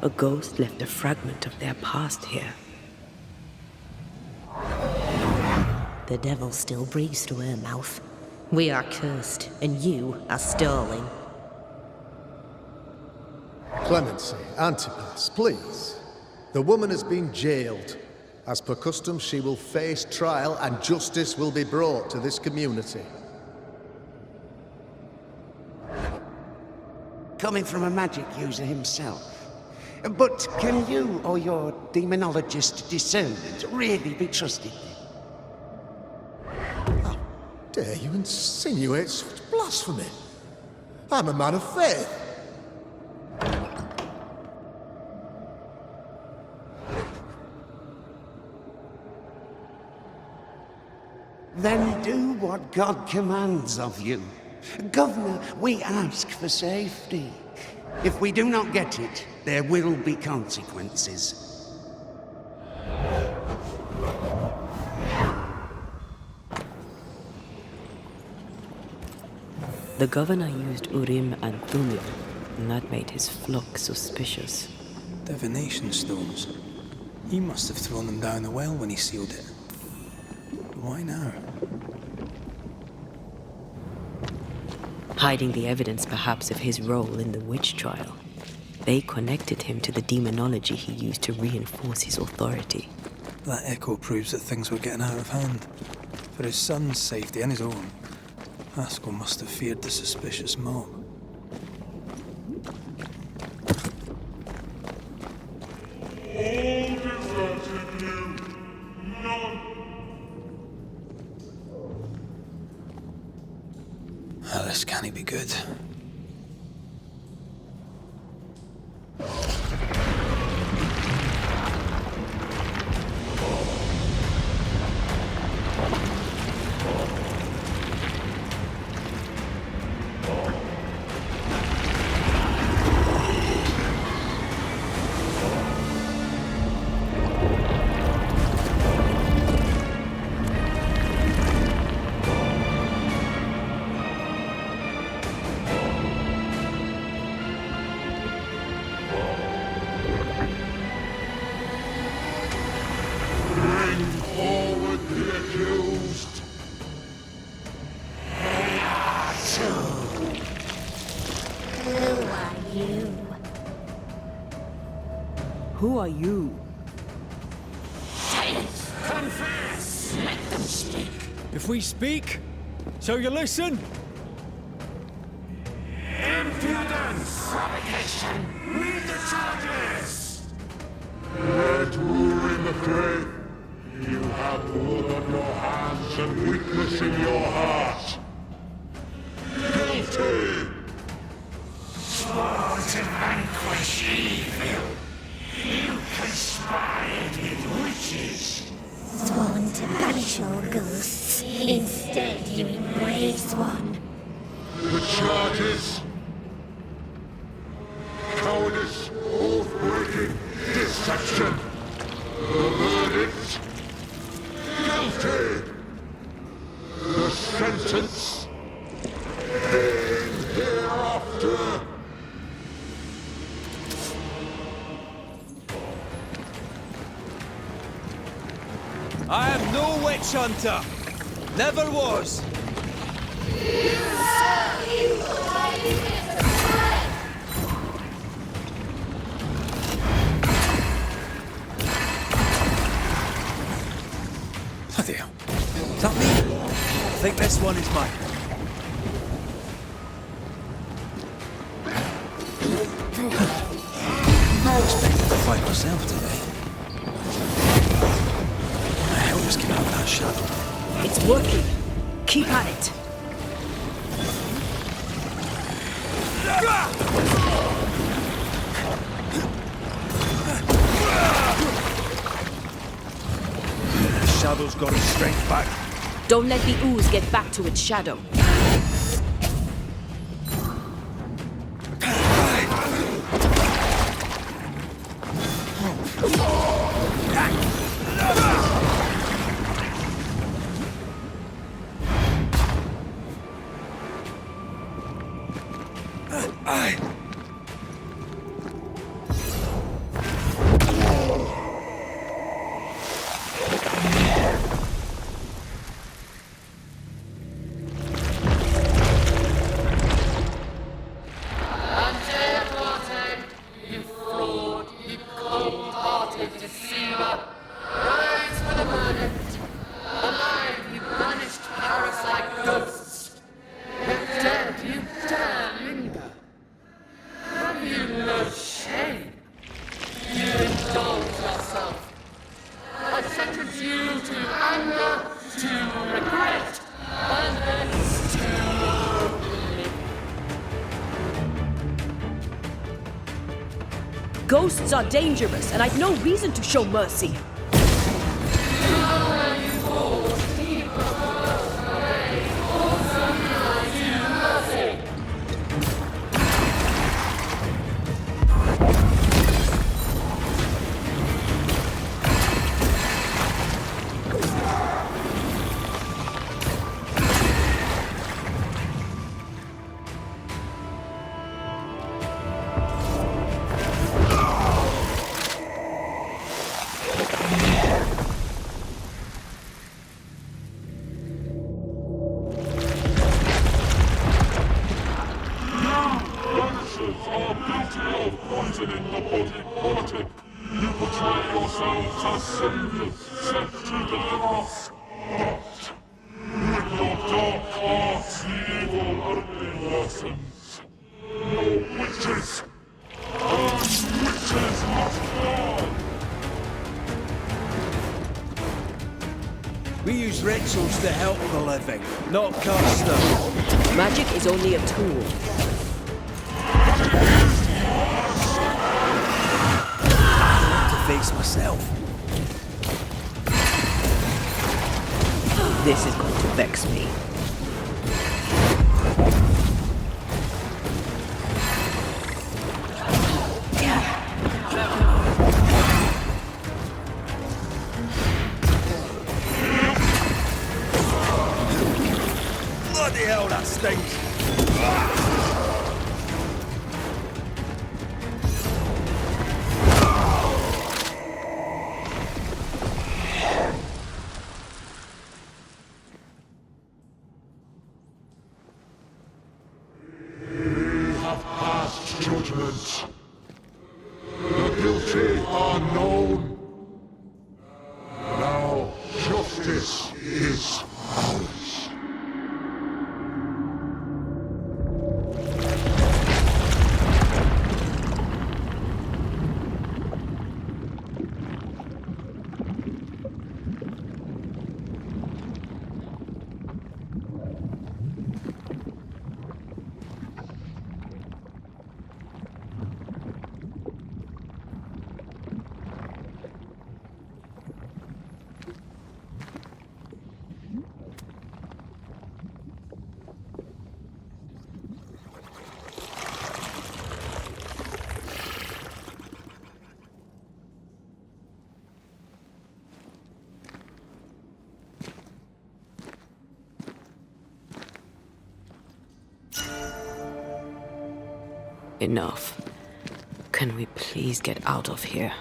A ghost left a fragment of their past here. The devil still breathes through her mouth. We are cursed, and you are stalling. Clemency, Antipas, please. The woman has been jailed. As per custom, she will face trial and justice will be brought to this community. Coming from a magic user himself. But can you or your demonologist discernment really be trusted? How dare you insinuate such blasphemy? I'm a man of faith. Then do what God commands of you. Governor, we ask for safety. If we do not get it, there will be consequences. The governor used Urim and Thummim, and that made his flock suspicious. Divination stones. He must have thrown them down the well when he sealed it. Why now? Hiding the evidence perhaps of his role in the witch trial. They connected him to the demonology he used to reinforce his authority. That echo proves that things were getting out of hand. For his son's safety and his own, Haskell must have feared the suspicious mob. All deserted you, none. This can't be good. Who are you? Confess! Let them speak! If we speak, so you listen? Impudence! Provocation! Read the charges! Let Urim acclaim. You have blood on your hands and weakness in your heart. Guilty! Sworn to vanquish evil. You conspired with witches. Sworn to banish all ghosts. Instead, you embrace one. The charges: cowardice, oath-breaking, deception. The verdict: guilty. The sentence: pain hereafter. I am no witch hunter. Never was. Bloody hell. Is that me? I think this one is mine. I expected to fight myself today. What the hell just came out of that shadow? It's working. Keep at it. The shadow's got its strength back. Don't let the ooze get back to its shadow. slaughtered deceiver! Rise for the verdict! Alive, you banished parasite ghosts! Yet dead, you dare linger! Have you no shame? You indulge yourself! I sentence you to anger, to regret, and hence to oblivion. Ghosts are dangerous, and I've no reason to show mercy. Poisoning the body politic. You portray yourselves as saviors sent to deliver us. But with your dark hearts, the evil only worsens. No witches! And witches must die! We use rituals to help the living, not curse them. Magic is only a tool. Face myself. This is going to vex me. Bloody hell, that stinks. Judgment. The guilty are known. Now justice is ours. Enough. Can we please get out of here?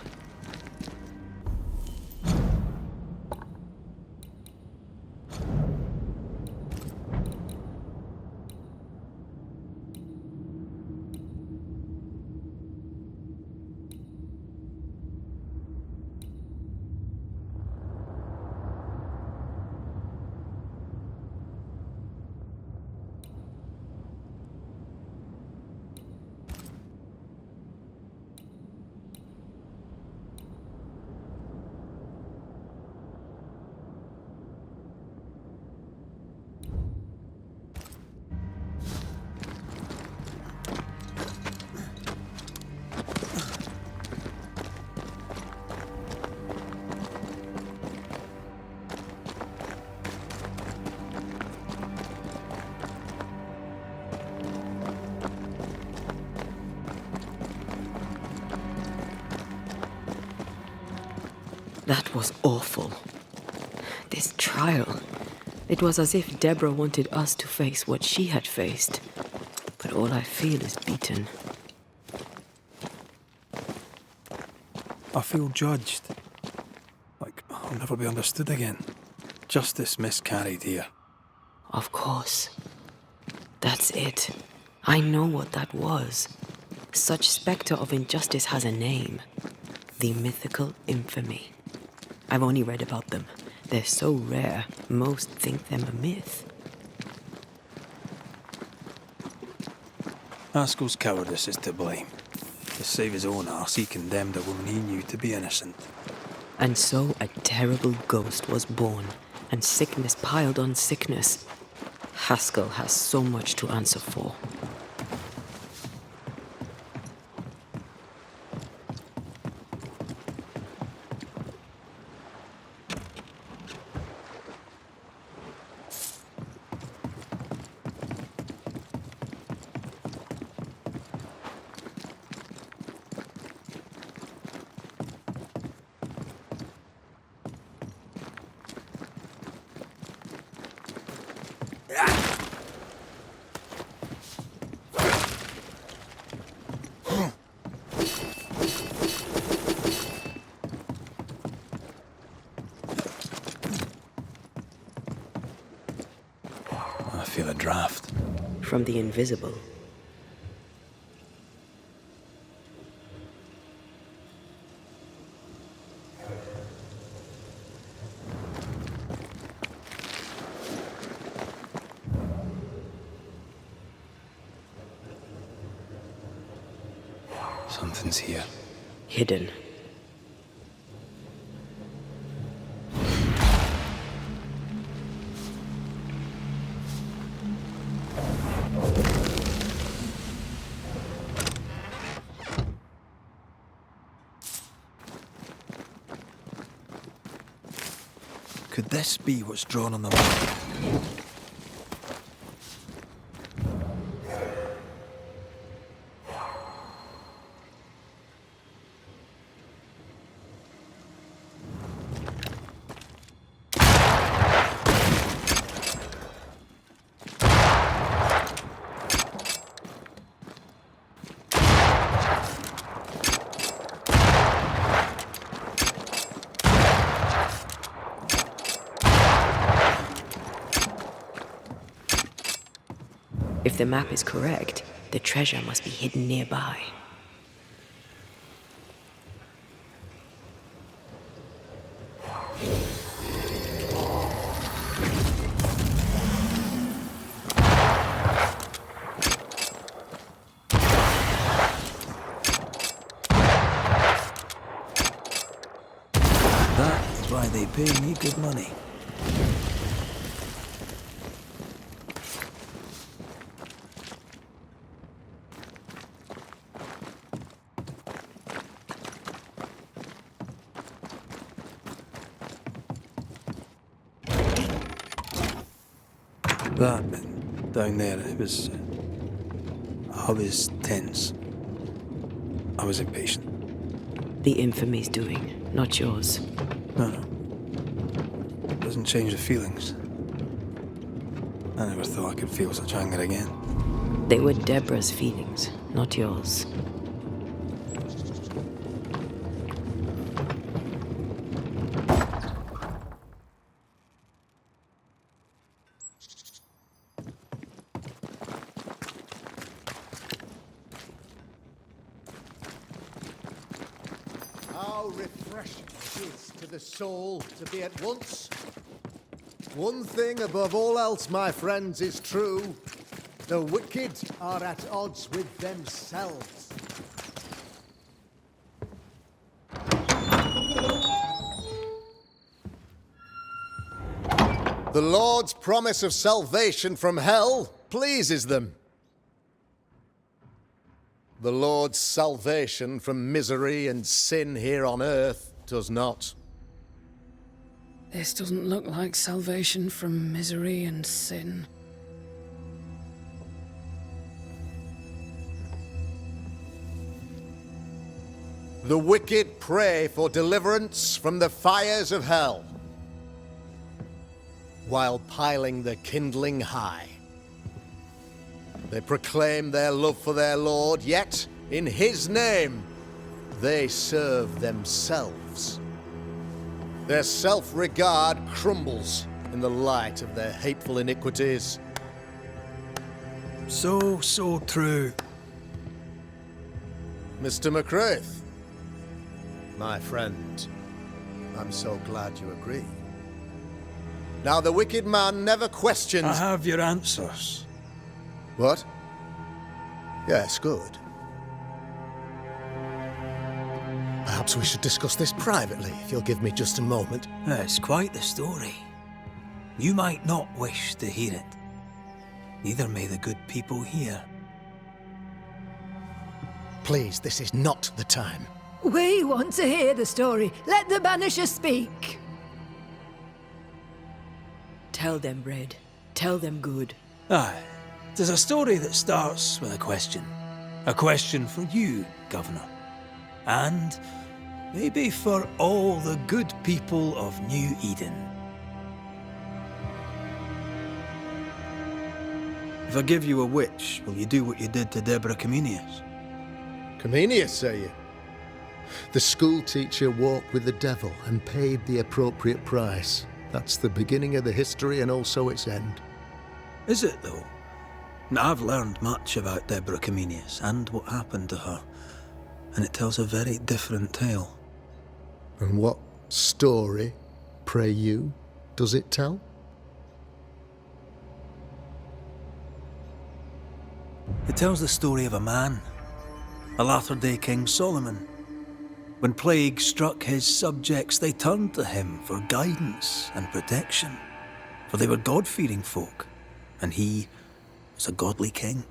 That was awful. This trial. It was as if Deborah wanted us to face what she had faced. But all I feel is beaten. I feel judged. Like I'll never be understood again. Justice miscarried here. Of course. That's it. I know what that was. Such specter of injustice has a name. The mythical infamy. I've only read about them. They're so rare, most think them a myth. Askel's cowardice is to blame. To save his own arse, he condemned a woman he knew to be innocent. And so a terrible ghost was born, and sickness piled on sickness. Haskell has so much to answer for. I feel a draft. From the invisible. Something's here. Hidden. Could this be what's drawn on the map? If the map is correct, the treasure must be hidden nearby. That's why they pay me good money. That down there, I was tense. I was impatient. The infamy's doing, not yours. No. Doesn't change the feelings. I never thought I could feel such anger again. They were Deborah's feelings, not yours. How refreshing it is to the soul to be at once. One thing above all else, my friends, is true. The wicked are at odds with themselves. The Lord's promise of salvation from hell pleases them. The Lord's salvation from misery and sin here on earth does not. This doesn't look like salvation from misery and sin. The wicked pray for deliverance from the fires of hell, while piling the kindling high. They proclaim their love for their Lord, yet, in His name, they serve themselves. Their self-regard crumbles in the light of their hateful iniquities. So true. Mr. McCraith, my friend. I'm so glad you agree. Now, the wicked man never questions... I have your answers. What? Yes, good. Perhaps we should discuss this privately, if you'll give me just a moment. It's quite the story. You might not wish to hear it. Neither may the good people hear. Please, this is not the time. We want to hear the story. Let the Banisher speak. Tell them, Red. Tell them good. Aye. It is a story that starts with a question. A question for you, Governor. And maybe for all the good people of New Eden. If I give you a witch, will you do what you did to Deborah Comenius? Comenius, say you? The school teacher walked with the devil and paid the appropriate price. That's the beginning of the history and also its end. Is it, though? I've learned much about Deborah Comenius and what happened to her, and it tells a very different tale. And what story, pray you, does it tell? It tells the story of a man, a latter-day King Solomon. When plague struck his subjects, they turned to him for guidance and protection, for they were God-fearing folk, and he was a godly king.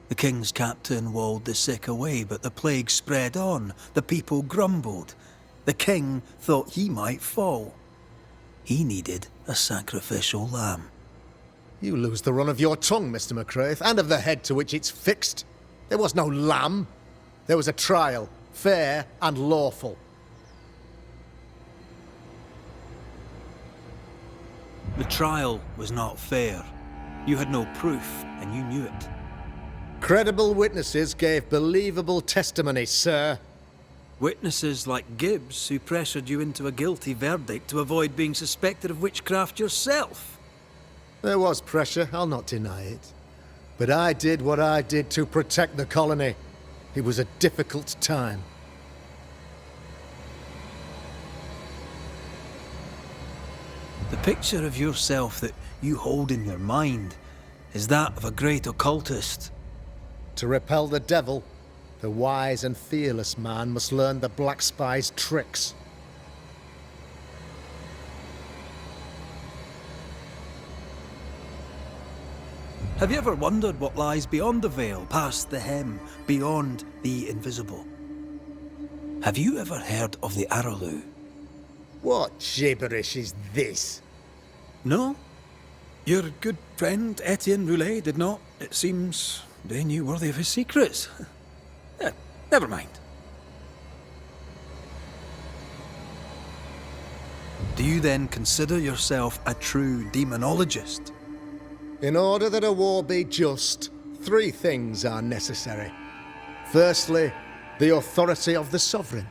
The king's captain walled the sick away, but the plague spread on. The people grumbled. The king thought he might fall. He needed a sacrificial lamb. You lose the run of your tongue, Mr. McCraith, and of the head to which it's fixed. There was no lamb. There was a trial, fair and lawful. The trial was not fair. You had no proof, and you knew it. Credible witnesses gave believable testimony, sir. Witnesses like Gibbs, who pressured you into a guilty verdict to avoid being suspected of witchcraft yourself. There was pressure, I'll not deny it. But I did what I did to protect the colony. It was a difficult time. The picture of yourself that you hold in your mind is that of a great occultist. To repel the devil, the wise and fearless man must learn the Black Spy's tricks. Have you ever wondered what lies beyond the veil, past the hem, beyond the invisible? Have you ever heard of the Araloo? What gibberish is this? No? Your good friend Etienne Roulet did not, it seems, deign you worthy of his secrets. Never mind. Do you then consider yourself a true demonologist? In order that a war be just, 3 things are necessary. Firstly, the authority of the sovereign.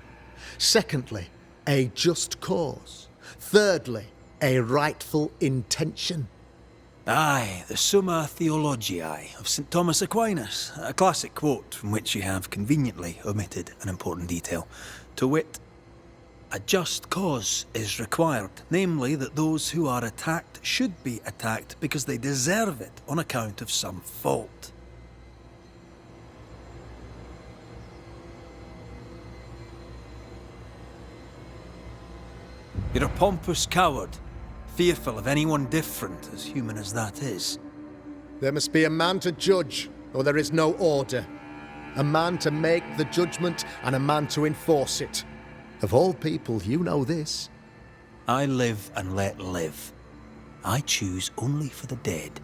Secondly, a just cause. Thirdly, a rightful intention. Aye, the Summa Theologiae of St. Thomas Aquinas, a classic quote from which you have conveniently omitted an important detail. To wit, a just cause is required, namely that those who are attacked should be attacked because they deserve it on account of some fault. You're a pompous coward, fearful of anyone different, as human as that is. There must be a man to judge, or there is no order. A man to make the judgment, and a man to enforce it. Of all people, you know this. I live and let live. I choose only for the dead.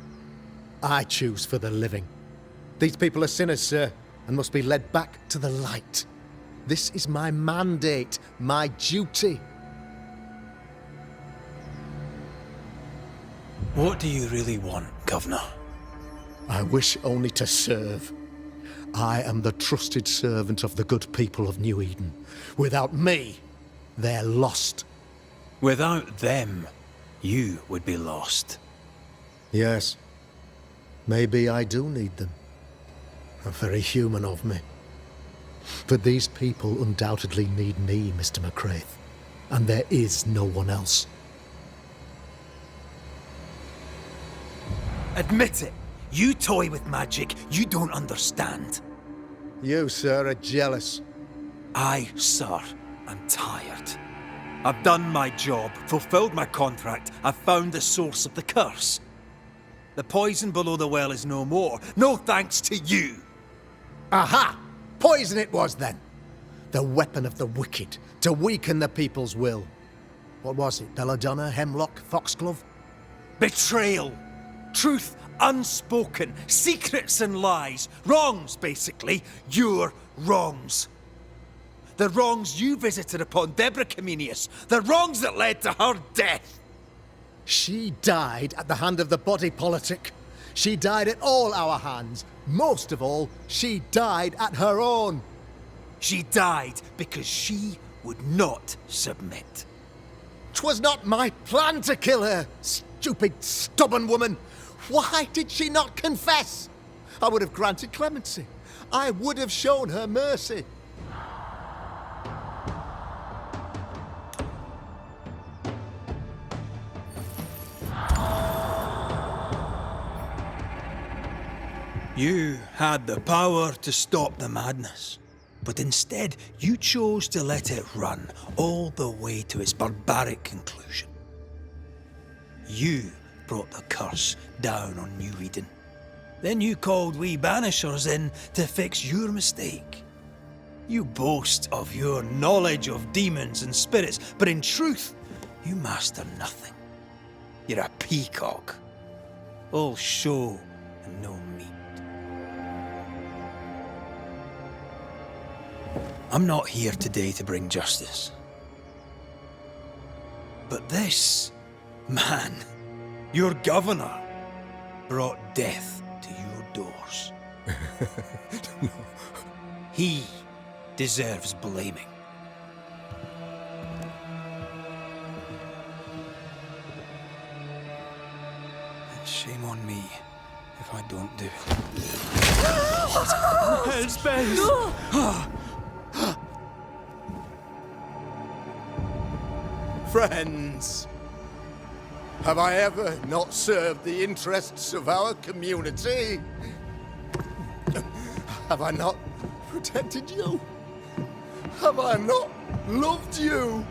I choose for the living. These people are sinners, sir, and must be led back to the light. This is my mandate, my duty. What do you really want, Governor? I wish only to serve. I am the trusted servant of the good people of New Eden. Without me, they're lost. Without them, you would be lost. Yes. Maybe I do need them. Very human of me. But these people undoubtedly need me, Mr. McCraith. And there is no one else. Admit it. You toy with magic you don't understand. You, sir, are jealous. I, sir, am tired. I've done my job, fulfilled my contract, I've found the source of the curse. The poison below the well is no more, no thanks to you. Aha! Poison it was, then. The weapon of the wicked, to weaken the people's will. What was it? Belladonna, hemlock, foxglove? Betrayal. Truth unspoken. Secrets and lies. Wrongs, basically. Your wrongs. The wrongs you visited upon Deborah Comenius. The wrongs that led to her death. She died at the hand of the body politic. She died at all our hands. Most of all, she died at her own. She died because she would not submit. 'Twas not my plan to kill her, stupid, stubborn woman. Why did she not confess? I would have granted clemency. I would have shown her mercy. You had the power to stop the madness, but instead you chose to let it run all the way to its barbaric conclusion. You brought the curse down on New Eden. Then you called we Banishers in to fix your mistake. You boast of your knowledge of demons and spirits, but in truth, you master nothing. You're a peacock. All show and no meat. I'm not here today to bring justice. But this man, your governor, brought death to your doors. No. He deserves blaming. And shame on me if I don't do it. What? Hell's bells! Friends, have I ever not served the interests of our community? Have I not protected you? Have I not loved you?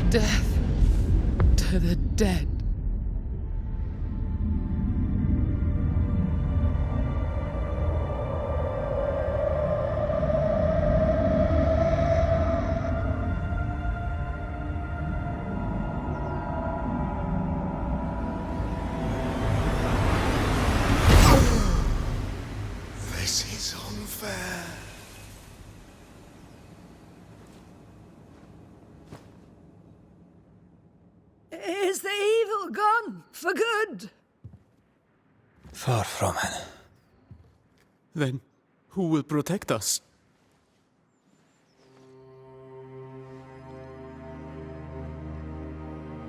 Death to the dead. This is unfair. Is the evil gone for good? Far from it. Then who will protect us?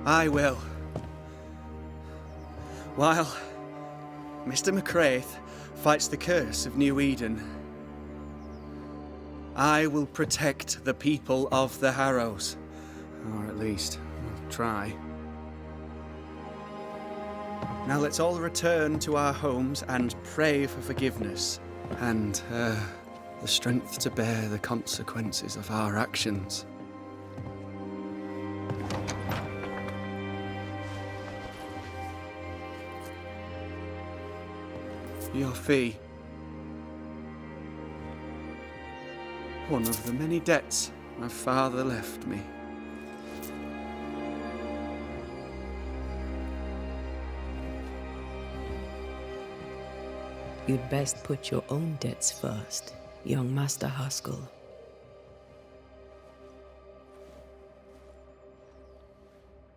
I will. While Mr. McCraith fights the curse of New Eden, I will protect the people of the Harrows. Or at least, I'll try. Now let's all return to our homes and pray for forgiveness and the strength to bear the consequences of our actions. Your fee. One of the many debts my father left me. You'd best put your own debts first, young Master Haskell.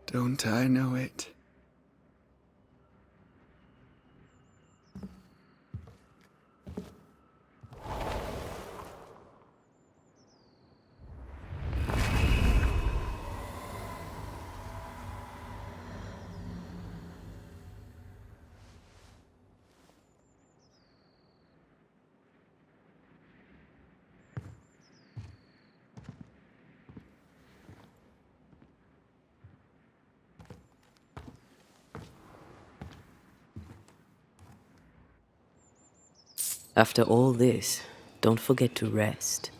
Don't I know it? After all this, don't forget to rest.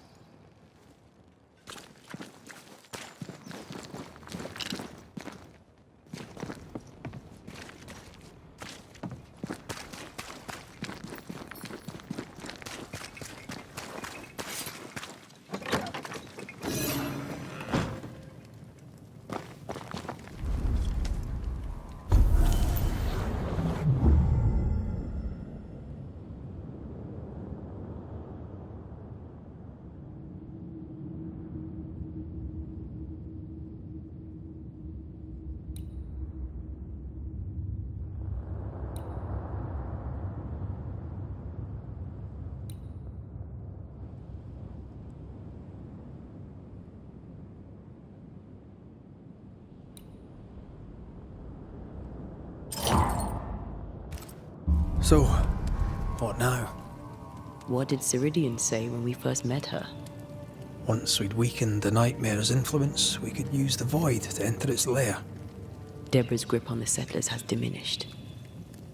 So, what now? What did Ceridian say when we first met her? Once we'd weakened the nightmare's influence, we could use the void to enter its lair. Deborah's grip on the settlers has diminished.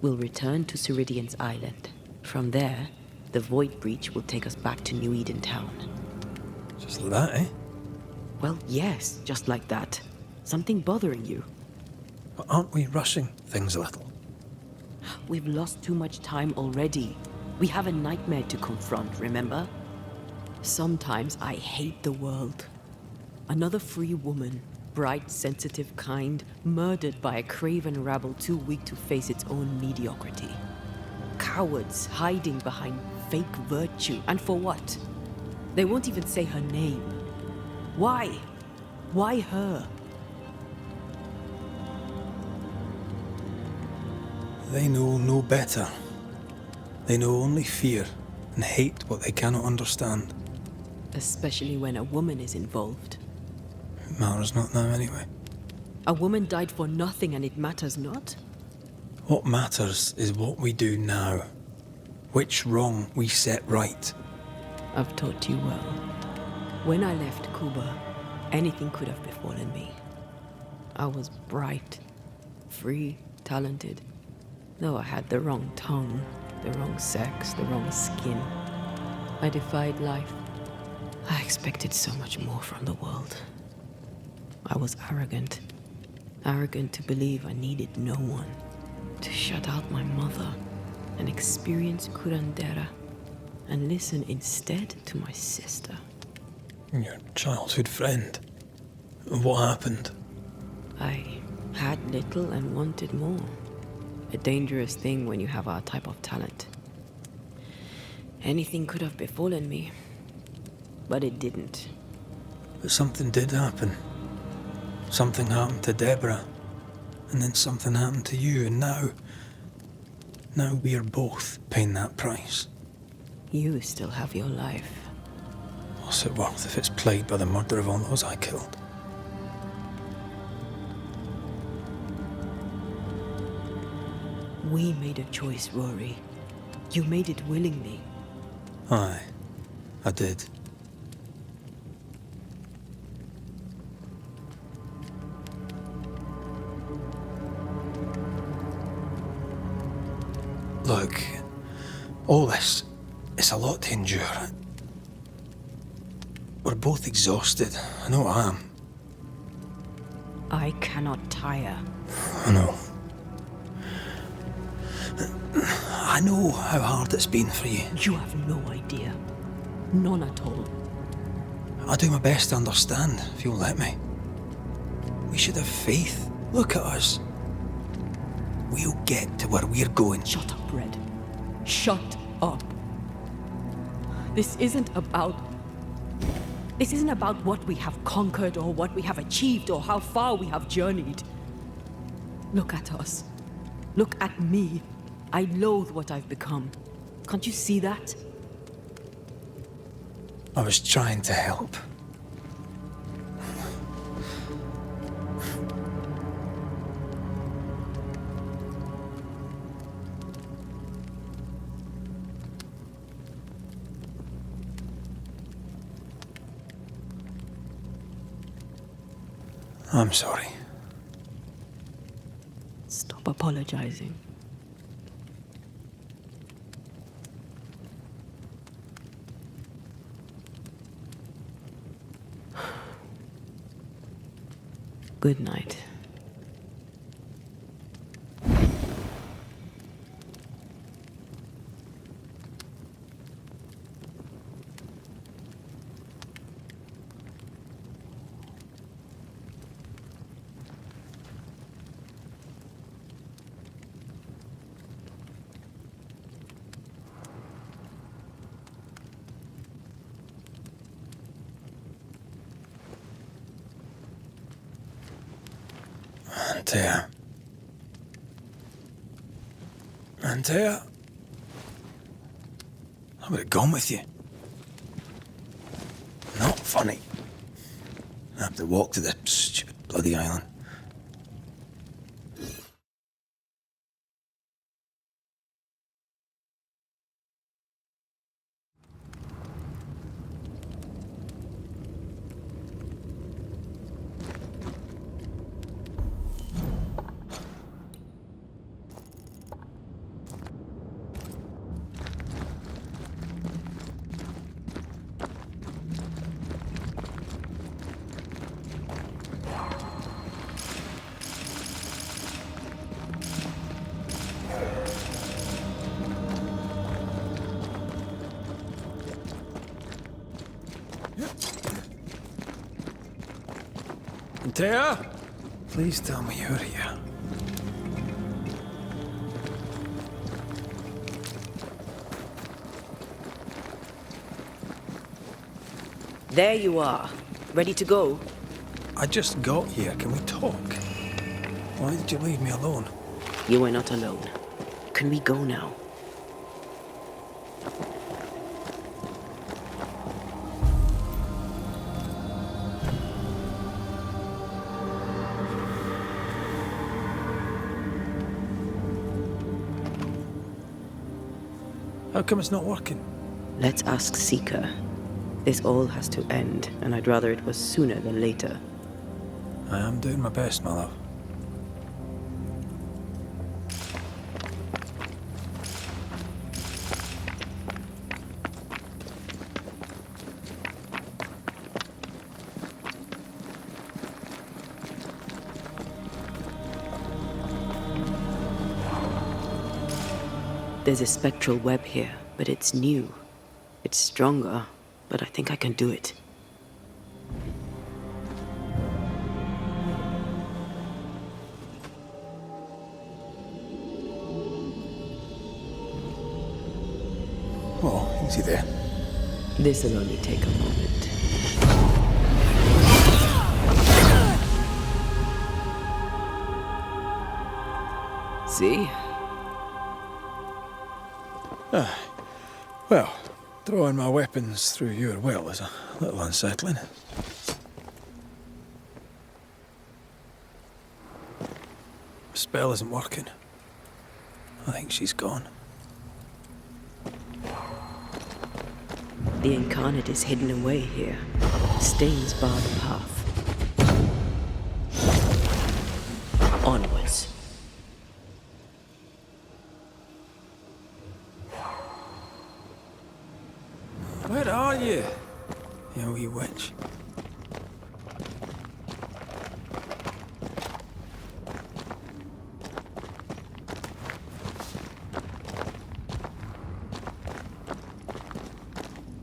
We'll return to Ceridian's island. From there, the void breach will take us back to New Eden Town. Just like that, eh? Well, yes, just like that. Something bothering you? But aren't we rushing things a little? We've lost too much time already. We have a nightmare to confront, remember? Sometimes I hate the world. Another free woman, bright, sensitive, kind, murdered by a craven rabble too weak to face its own mediocrity. Cowards hiding behind fake virtue. And for what? They won't even say her name. Why? Why her? They know no better. They know only fear and hate what they cannot understand. Especially when a woman is involved. It matters not now anyway. A woman died for nothing and it matters not? What matters is what we do now. Which wrong we set right. I've taught you well. When I left Cuba, anything could have befallen me. I was bright, free, talented. Though I had the wrong tongue, the wrong sex, the wrong skin. I defied life. I expected so much more from the world. I was arrogant. Arrogant to believe I needed no one. To shut out my mother and experience curandera. And listen instead to my sister. Your childhood friend. What happened? I had little and wanted more. A dangerous thing when you have our type of talent. Anything could have befallen me, but it didn't. But something did happen. Something happened to Deborah, and then something happened to you, and now we are both paying that price. You still have your life. What's it worth if it's plagued by the murder of all those I killed? We made a choice, Rory. You made it willingly. Aye, I did. Look, all this, it's a lot to endure. We're both exhausted. I know I am. I cannot tire. I know. I know how hard it's been for you. You have no idea. None at all. I'll do my best to understand, if you'll let me. We should have faith. Look at us. We'll get to where we're going. Shut up, Red. Shut up. This isn't about what we have conquered or what we have achieved or how far we have journeyed. Look at us. Look at me. I loathe what I've become. Can't you see that? I was trying to help. I'm sorry. Stop apologizing. Good night. Antea. Antea. I would have gone with you. Not funny. I have to walk to the stupid bloody island. Antea? Please tell me you're here. There you are. Ready to go? I just got here. Can we talk? Why did you leave me alone? You were not alone. Can we go now? How come it's not working? Let's ask Seeker. This all has to end, and I'd rather it was sooner than later. I am doing my best, my love. There's a spectral web here, but it's new. It's stronger, but I think I can do it. Oh, easy there. This'll only take a moment. See? Well, throwing my weapons through your well is a little unsettling. The spell isn't working. I think she's gone. The incarnate is hidden away here. Stains bar the path. Onwards. Where are you? You wee witch.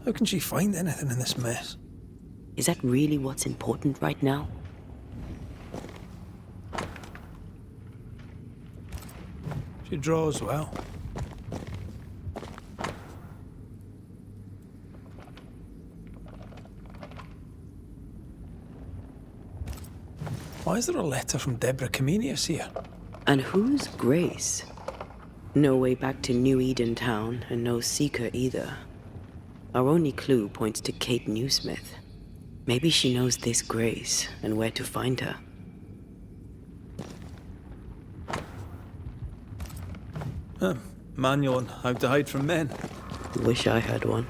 How can she find anything in this mess? Is that really what's important right now? She draws well. Why is there a letter from Deborah Comenius here? And who's Grace? No way back to New Eden Town, and no seeker either. Our only clue points to Kate Newsmith. Maybe she knows this Grace and where to find her. Manual on how to hide from men. Wish I had one.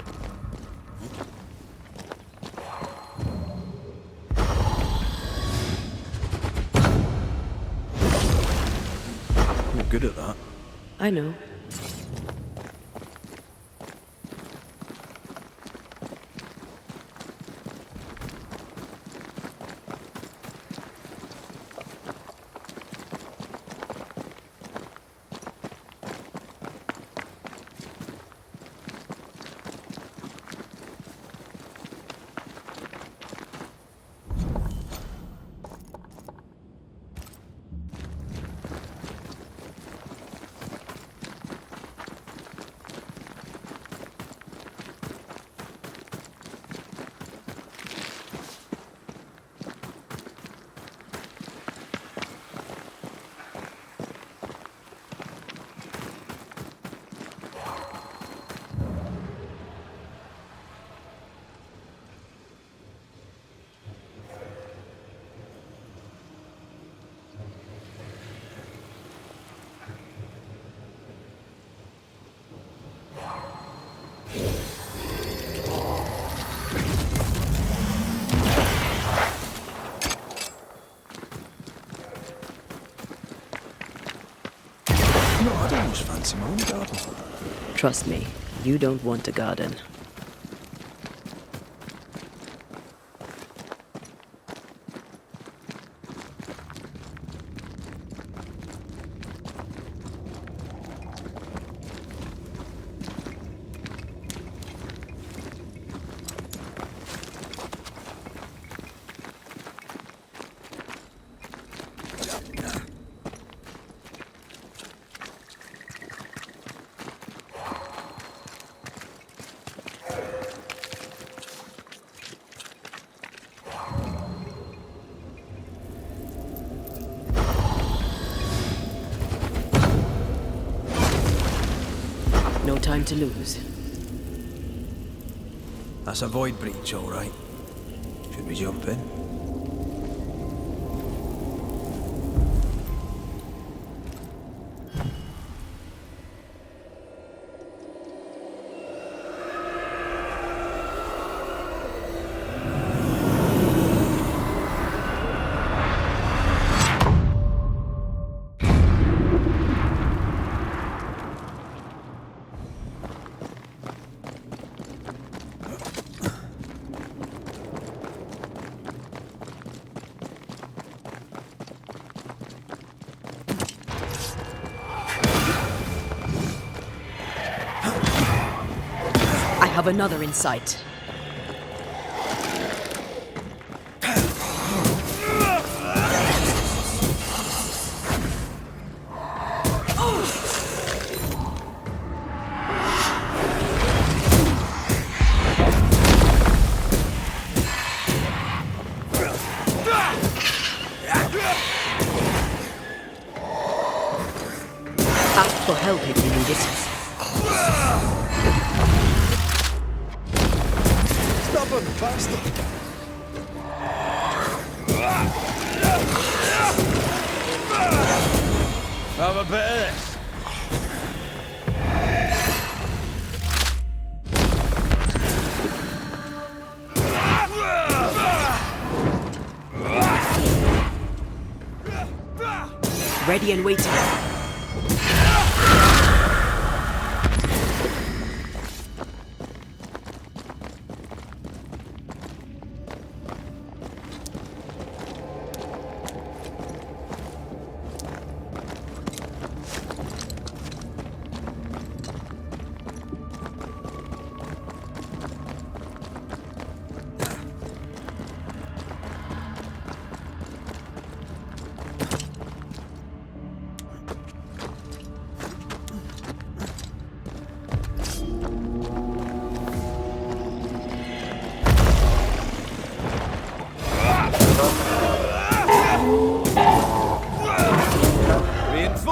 You're good at that. I know. No, I don't much fancy my own garden. Trust me, you don't want a garden. No time to lose. That's a void breach, all right. Should we jump in? I have another in sight. Ask for help if you need it. Stubborn bastard! Have a bit of this. Ready and waiting.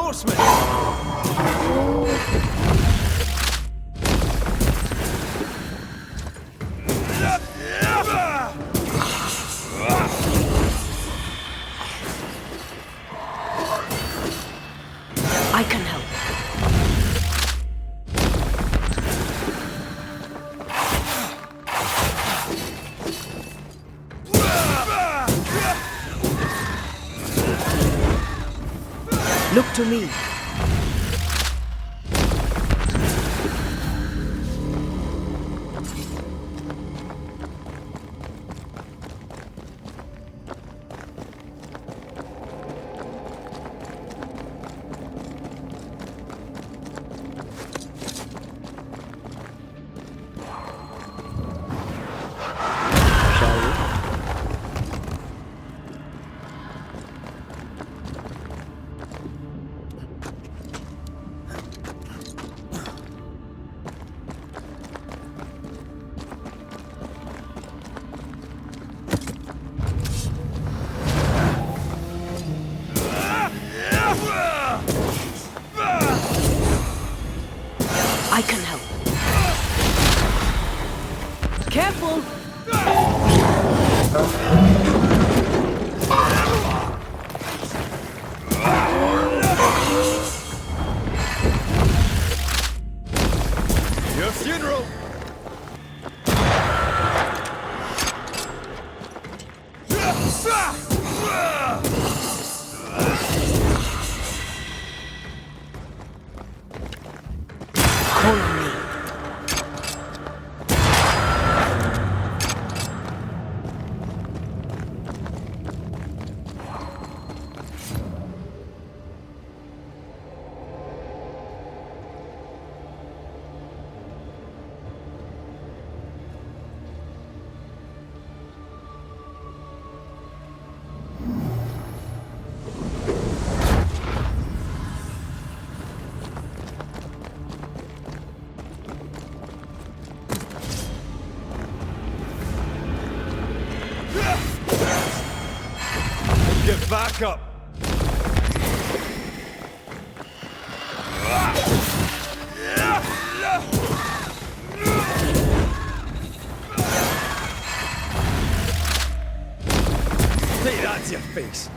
reinforcements! I can help. Look to me. I can help. Careful! Your funeral! Call on me. Get back up! Take that to your face!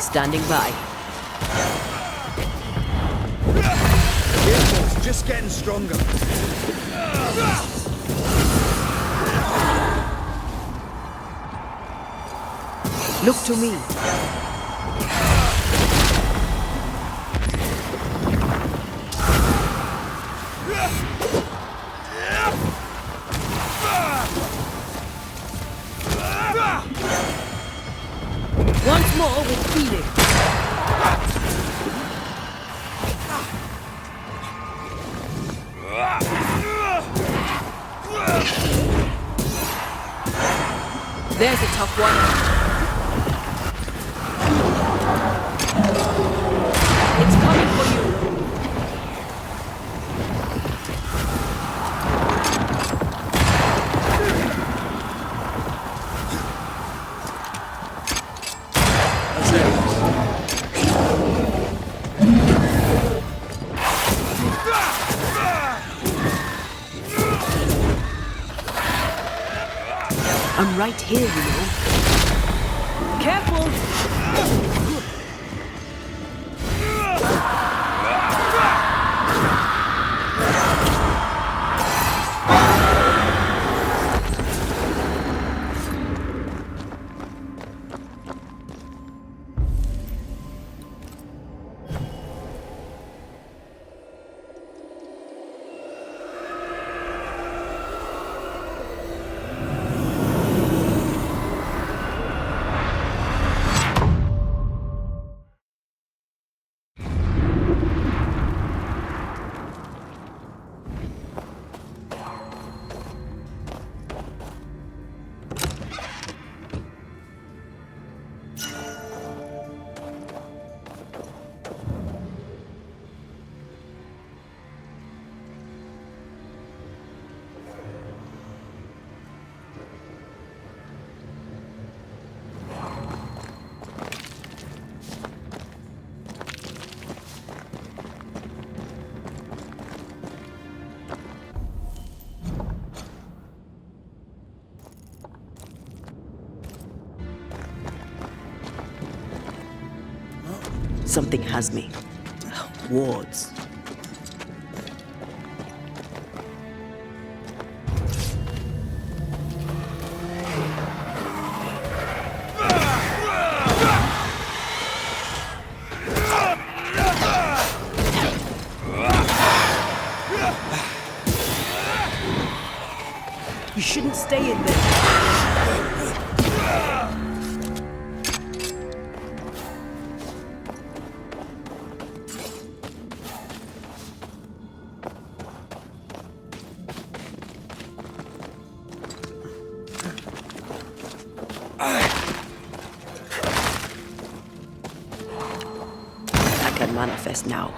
Standing by. Careful, it's just getting stronger. Look to me. Once more with feeling. There's a tough one. It's coming for you. I'm right here, you know. Careful! Something has me. Wards. You shouldn't stay in there. I can manifest now.